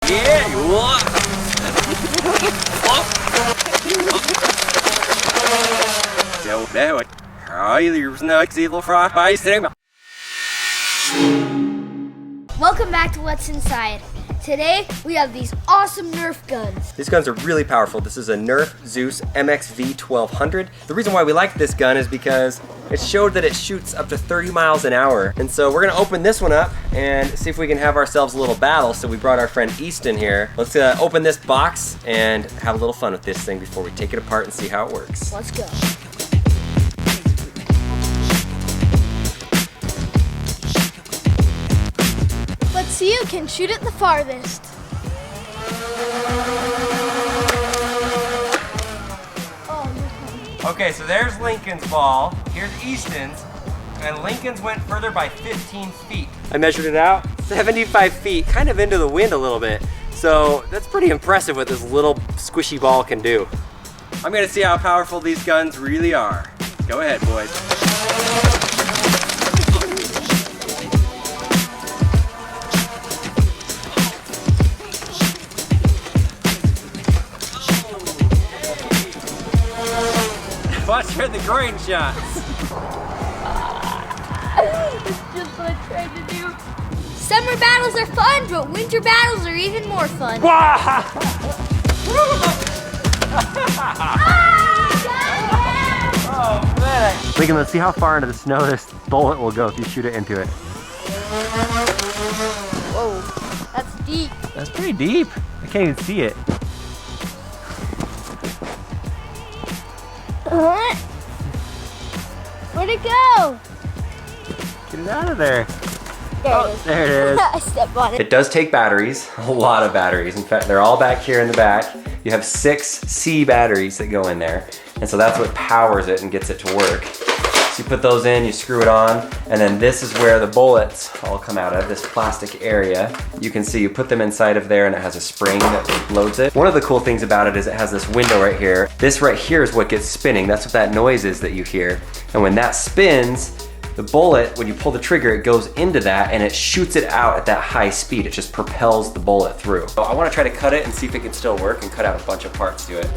Yeah. Welcome back to What's Inside. Today we have these awesome Nerf guns. These guns are really powerful. This is a Nerf Zeus MXV 1200. The reason why we like this gun is because it showed that it shoots up to 30 miles an hour. And so we're gonna open this one up and see if we can have ourselves a little battle. So we brought our friend Easton here. Let's open this box and have a little fun with this thing before we take it apart and see how it works. Let's go. Let's see who can shoot it the farthest. Okay, so there's Lincoln's ball. Here's Easton's. And Lincoln's went further by 15 feet. I measured it out, 75 feet, kind of into the wind a little bit. So that's pretty impressive what this little squishy ball can do. I'm gonna see how powerful these guns really are. Go ahead, boys. Watch for the groin shots. That's just what I tried to do. Summer battles are fun, but winter battles are even more fun. Oh man! Lincoln, let's see how far into the snow this bullet will go if you shoot it into it. Whoa, that's deep. That's pretty deep. I can't even see it. Where'd it go? Get it out of there. There it is. There it is. I stepped on it. It does take batteries, a lot of batteries. In fact, they're all back here in the back. You have 6 C batteries that go in there. And so that's what powers it and gets it to work. So you put those in, you screw it on, and then this is where the bullets all come out of, this plastic area. You can see you put them inside of there and it has a spring that loads it. One of the cool things about it is it has this window right here. This right here is what gets spinning. That's what that noise is that you hear. And when that spins, the bullet, when you pull the trigger, it goes into that and it shoots it out at that high speed. It just propels the bullet through. So I want to try to cut it and see if it can still work and cut out a bunch of parts to it.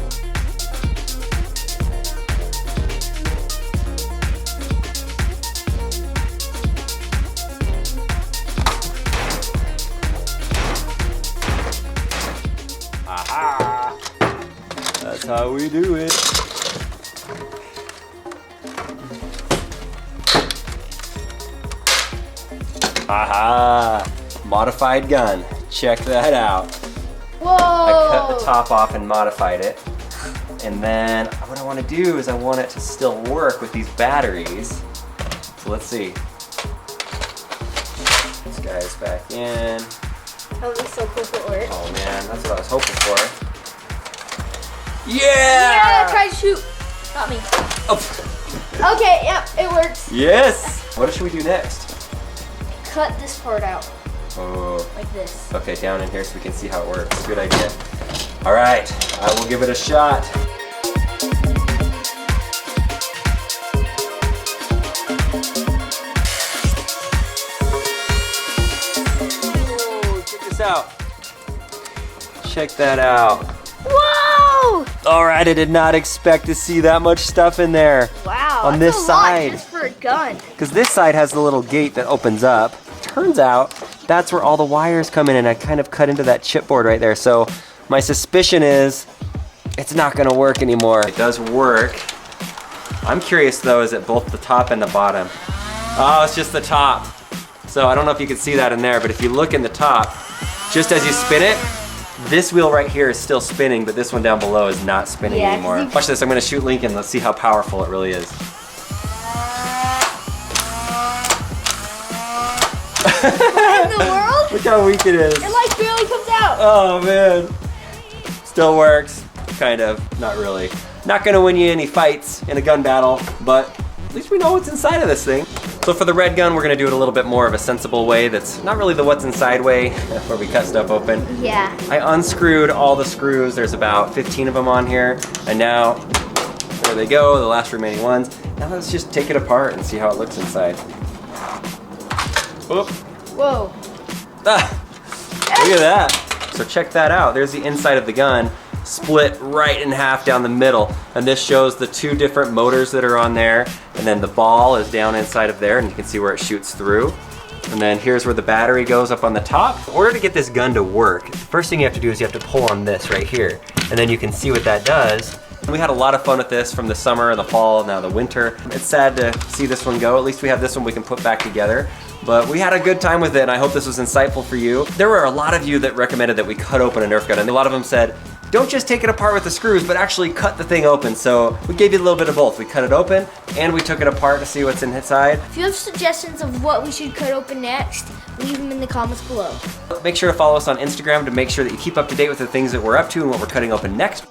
Aha! That's how we do it. Aha! Modified gun. Check that out. Whoa! I cut the top off and modified it. And then what I want to do is I want it to still work with these batteries. So let's see. This guy's back in. That would be so cool if it worked. Oh man, that's what I was hoping for. Yeah! Yeah, try to shoot. Not me. Oh. Okay, yep, it works. Yes! What should we do next? Cut this part out. Oh. Like this. Okay, down in here so we can see how it works. Good idea. All right, I will give it a shot. Check this out. Check that out. Whoa! All right, I did not expect to see that much stuff in there. Wow. On that's this a lot side. just for a gun. Because this side has the little gate that opens up. Turns out that's where all the wires come in, and I kind of cut into that chipboard right there. So my suspicion is it's not gonna work anymore. It does work. I'm curious though, is it both the top and the bottom? Oh, it's just the top. So I don't know if you can see that in there, but if you look in the top, just as you spin it, this wheel right here is still spinning, but this one down below is not spinning anymore. Watch this, I'm gonna shoot Lincoln. Let's see how powerful it really is. What in the world? Look how weak it is. It like barely comes out. Oh man. Still works, kind of, not really. Not gonna win you any fights in a gun battle, but at least we know what's inside of this thing. So for the red gun, we're gonna do it a little bit more of a sensible way that's not really the what's inside way, where we cut stuff open. Yeah. I unscrewed all the screws. There's about 15 of them on here. And now, there they go, the last remaining ones. Now let's just take it apart and see how it looks inside. Whoop. Whoa. Ah, look at that. So check that out. There's the inside of the gun, split right in half down the middle. And this shows the 2 different motors that are on there. And then the ball is down inside of there, and you can see where it shoots through. And then here's where the battery goes up on the top. In order to get this gun to work, the first thing you have to do is you have to pull on this right here. And then you can see what that does. We had a lot of fun with this from the summer, the fall, now the winter. It's sad to see this one go. At least we have this one we can put back together. But we had a good time with it, and I hope this was insightful for you. There were a lot of you that recommended that we cut open a Nerf gun, and a lot of them said, don't just take it apart with the screws, but actually cut the thing open. So we gave you a little bit of both. We cut it open, and we took it apart to see what's inside. If you have suggestions of what we should cut open next, leave them in the comments below. Make sure to follow us on Instagram to make sure that you keep up to date with the things that we're up to and what we're cutting open next.